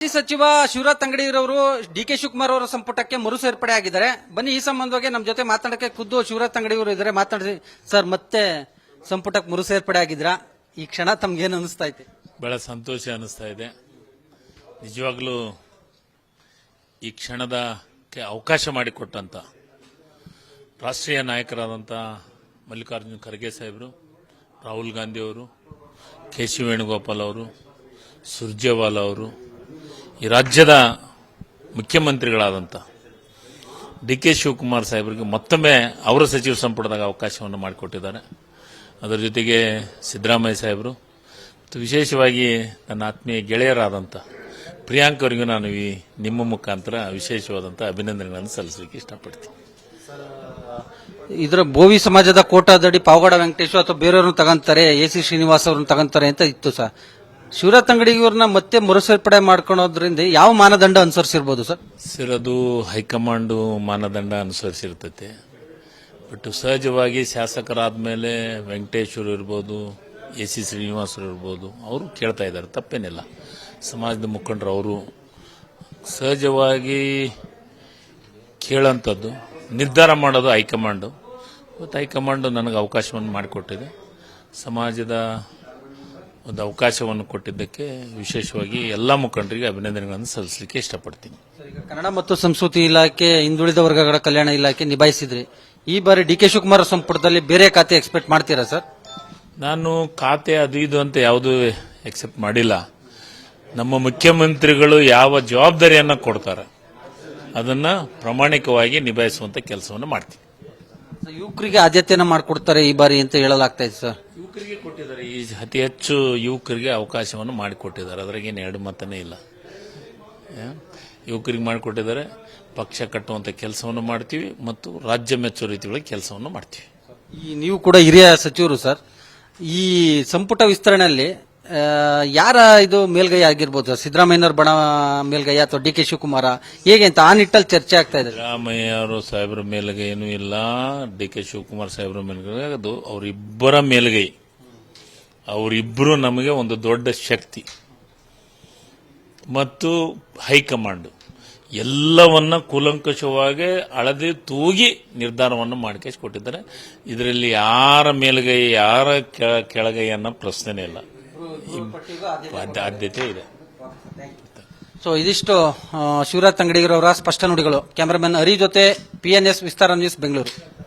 ಮಾಜಿ ಸಚಿವ ಶಿವರಾಜ್ ತಂಗಡಿರವರು ಡಿಕೆ ಶಿವಕುಮಾರ್ ಅವರ ಸಂಪುಟಕ್ಕೆ ಮರು ಸೇರ್ಪಡೆ ಆಗಿದ್ದಾರೆ. ಬನ್ನಿ, ಈ ಸಂಬಂಧವಾಗಿ ನಮ್ಮ ಜೊತೆ ಮಾತಾಡಕ್ಕೆ ಖುದ್ದು ಶಿವರಾಜ್ ತಂಗಡಿಯವರು ಇದ್ದಾರೆ. ಮಾತಾಡಿ ಸರ್, ಮತ್ತೆ ಸಂಪುಟಕ್ಕೆ ಮರು ಸೇರ್ಪಡೆ ಆಗಿದ್ರಾ? ಈ ಕ್ಷಣ ತಮ್ಗೇನು ಅನಿಸ್ತಾ ಐತೆ? ಬಹಳ ಸಂತೋಷ ಅನಿಸ್ತಾ ಇದೆ. ನಿಜವಾಗ್ಲೂ ಈ ಕ್ಷಣದಕ್ಕೆ ಅವಕಾಶ ಮಾಡಿಕೊಟ್ಟಂತ ರಾಷ್ಟ್ರೀಯ ನಾಯಕರಾದಂಥ ಮಲ್ಲಿಕಾರ್ಜುನ್ ಖರ್ಗೆ ಸಾಹೇಬರು, ರಾಹುಲ್ ಗಾಂಧಿ ಅವರು, ಕೆ ಸಿ ವೇಣುಗೋಪಾಲ್ ಅವರು, ಸುರ್ಜೇವಾಲಾ ಅವರು, ಈ ರಾಜ್ಯದ ಮುಖ್ಯಮಂತ್ರಿಗಳಾದಂಥ ಡಿ ಕೆ ಶಿವಕುಮಾರ್ ಸಾಹೇಬರಿಗೆ ಮತ್ತೊಮ್ಮೆ ಅವರ ಸಚಿವ ಸಂಪುಟದಾಗ ಅವಕಾಶವನ್ನು ಮಾಡಿಕೊಟ್ಟಿದ್ದಾರೆ. ಅದರ ಜೊತೆಗೆ ಸಿದ್ದರಾಮಯ್ಯ ಸಾಹೇಬರು ಮತ್ತು ವಿಶೇಷವಾಗಿ ನನ್ನ ಆತ್ಮೀಯ ಗೆಳೆಯರಾದಂಥ ಪ್ರಿಯಾಂಕ್ ಅವರಿಗೂ ನಾನು ನಿಮ್ಮ ಮುಖಾಂತರ ವಿಶೇಷವಾದಂಥ ಅಭಿನಂದನೆಗಳನ್ನು ಸಲ್ಲಿಸಲಿಕ್ಕೆ ಇಷ್ಟಪಡ್ತೀನಿ. ಇದರ ಬೋವಿ ಸಮಾಜದ ಕೋಟಾದಡಿ ಪಾವಗಡ ವೆಂಕಟೇಶ್ ಅಥವಾ ಬೇರೆಯವ್ರನ್ನ ತಗೊಂತಾರೆ, ಎಸಿ ಶ್ರೀನಿವಾಸ್ ಅವ್ರನ್ನ ತಗೊಂತಾರೆ ಅಂತ ಇತ್ತು ಸರ್. ಶಿವರಾಜ್ ತಂಗಡಿಯವ್ರನ್ನ ಮತ್ತೆ ಮರು ಸೇರ್ಪಡೆ ಮಾಡ್ಕೊಳೋದ್ರಿಂದ ಯಾವ ಮಾನದಂಡ ಅನುಸರಿಸಿರ್ಬೋದು ಸರ್? ಸರ್, ಅದು ಹೈಕಮಾಂಡ್ ಮಾನದಂಡ ಅನುಸರಿಸಿರ್ತೈತೆ. ಬಟ್ ಸಹಜವಾಗಿ ಶಾಸಕರಾದ ಮೇಲೆ ವೆಂಕಟೇಶ್ವರು ಇರ್ಬೋದು, ಎಸಿ ಶ್ರೀನಿವಾಸರು ಇರ್ಬೋದು, ಅವರು ಕೇಳ್ತಾ ಇದ್ದಾರೆ, ತಪ್ಪೇನಿಲ್ಲ. ಸಮಾಜದ ಮುಖಂಡರು ಅವರು ಸಹಜವಾಗಿ ಕೇಳೋಂಥದ್ದು, ನಿರ್ಧಾರ ಮಾಡೋದು ಹೈಕಮಾಂಡು. ಇವತ್ತು ಹೈಕಮಾಂಡ್ ನನಗೆ ಅವಕಾಶವನ್ನು ಮಾಡಿಕೊಟ್ಟಿದೆ. ಸಮಾಜದ ಒಂದು ಅವಕಾಶವನ್ನು ಕೊಟ್ಟಿದ್ದಕ್ಕೆ ವಿಶೇಷವಾಗಿ ಎಲ್ಲ ಮುಖಂಡರಿಗೆ ಅಭಿನಂದನೆಗಳನ್ನು ಸಲ್ಲಿಸಲಿಕ್ಕೆ ಇಷ್ಟಪಡ್ತೀನಿ. ಕನ್ನಡ ಮತ್ತು ಸಂಸ್ಕೃತಿ ಇಲಾಖೆ, ಹಿಂದುಳಿದ ವರ್ಗಗಳ ಕಲ್ಯಾಣ ಇಲಾಖೆ ನಿಭಾಯಿಸಿದ್ರಿ. ಈ ಬಾರಿ ಡಿ ಕೆ ಶಿವಕುಮಾರ್ ಸಂಪುಟದಲ್ಲಿ ಬೇರೆ ಖಾತೆ ಎಕ್ಸ್ಪೆಕ್ಟ್ ಮಾಡ್ತೀರಾ ಸರ್? ನಾನು ಖಾತೆ ಅದು ಇದು ಅಂತ ಯಾವುದೂ ಎಕ್ಸೆಪ್ಟ್ ಮಾಡಿಲ್ಲ. ನಮ್ಮ ಮುಖ್ಯಮಂತ್ರಿಗಳು ಯಾವ ಜವಾಬ್ದಾರಿಯನ್ನು ಕೊಡ್ತಾರೆ ಅದನ್ನ ಪ್ರಾಮಾಣಿಕವಾಗಿ ನಿಭಾಯಿಸುವಂತ ಕೆಲಸವನ್ನು ಮಾಡ್ತೀವಿ. ಯುವಕರಿಗೆ ಆದ್ಯತೆಯನ್ನು ಮಾಡಿಕೊಡ್ತಾರೆ ಈ ಬಾರಿ ಅಂತ ಹೇಳಲಾಗ್ತಾ ಇದೆ ಸರ್. ಯುವಕರಿಗೆ ಕೊಟ್ಟಿದ್ದಾರೆ, ಈ ಅತಿ ಹೆಚ್ಚು ಯುವಕರಿಗೆ ಅವಕಾಶವನ್ನು ಮಾಡಿಕೊಟ್ಟಿದ್ದಾರೆ. ಅದ್ರಾಗೇನು ಎರಡು ಮಾತನೇ ಇಲ್ಲ. ಯುವಕರಿಗೆ ಮಾಡಿಕೊಟ್ಟಿದ್ದಾರೆ. ಪಕ್ಷ ಕಟ್ಟುವಂತ ಕೆಲಸವನ್ನು ಮಾಡ್ತೀವಿ ಮತ್ತು ರಾಜ್ಯ ಮೆಚ್ಚುವ ರೀತಿಯೊಳಗೆ ಕೆಲಸವನ್ನು ಮಾಡ್ತೀವಿ. ನೀವು ಕೂಡ ಹಿರಿಯ ಸಚಿವರು ಸರ್. ಈ ಸಂಪುಟ ವಿಸ್ತರಣೆಯಲ್ಲಿ ಯಾರ ಇದು ಮೇಲ್ಗೈ ಆಗಿರ್ಬೋದು ಸರ್? ಸಿದ್ದರಾಮಯ್ಯನವ್ರ ಬಣ ಮೇಲ್ಗೈ ಅಥವಾ ಡಿ ಕೆ ಶಿವಕುಮಾರ, ಹೇಗೆ ಅಂತ ಆ ನಿಟ್ಟಲ್ಲಿ ಚರ್ಚೆ ಆಗ್ತಾ ಇದೆ. ಸಿದ್ದರಾಮಯ್ಯ ಸಾಹೇಬ್ರ ಮೇಲ್ಗೈ ಏನೂ ಇಲ್ಲ, ಡಿ ಕೆ ಶಿವಕುಮಾರ್ ಸಾಹೇಬ್ರ ಮೇಲ್ಗೈ. ಅದು ಅವರಿಬ್ಬರ ಮೇಲ್ಗೈ. ಅವರಿಬ್ಬರು ನಮಗೆ ಒಂದು ದೊಡ್ಡ ಶಕ್ತಿ ಮತ್ತು ಹೈಕಮಾಂಡ್ ಎಲ್ಲವನ್ನ ಕೂಲಂಕಷವಾಗಿ ಅಳದೆ ತೂಗಿ ನಿರ್ಧಾರವನ್ನು ಮಾಡಿಕೊಟ್ಟಿದ್ದಾರೆ. ಇದರಲ್ಲಿ ಯಾರ ಮೇಲ್ಗೈ ಯಾರ ಕೆಳಗೈ ಅನ್ನೋ ಪ್ರಶ್ನೆನೇ ಇಲ್ಲ, ಆದ್ಯತೆ ಇದೆ. ಸೊ ಇದಿಷ್ಟು ಶಿವರಾಜ್ ತಂಗಡಿಗರವರ ಸ್ಪಷ್ಟ ನುಡಿಗಳು. ಕ್ಯಾಮರಾಮನ್ ಹರಿ ಜೊತೆ PNS ವಿಸ್ತಾರ ನ್ಯೂಸ್, ಬೆಂಗಳೂರು.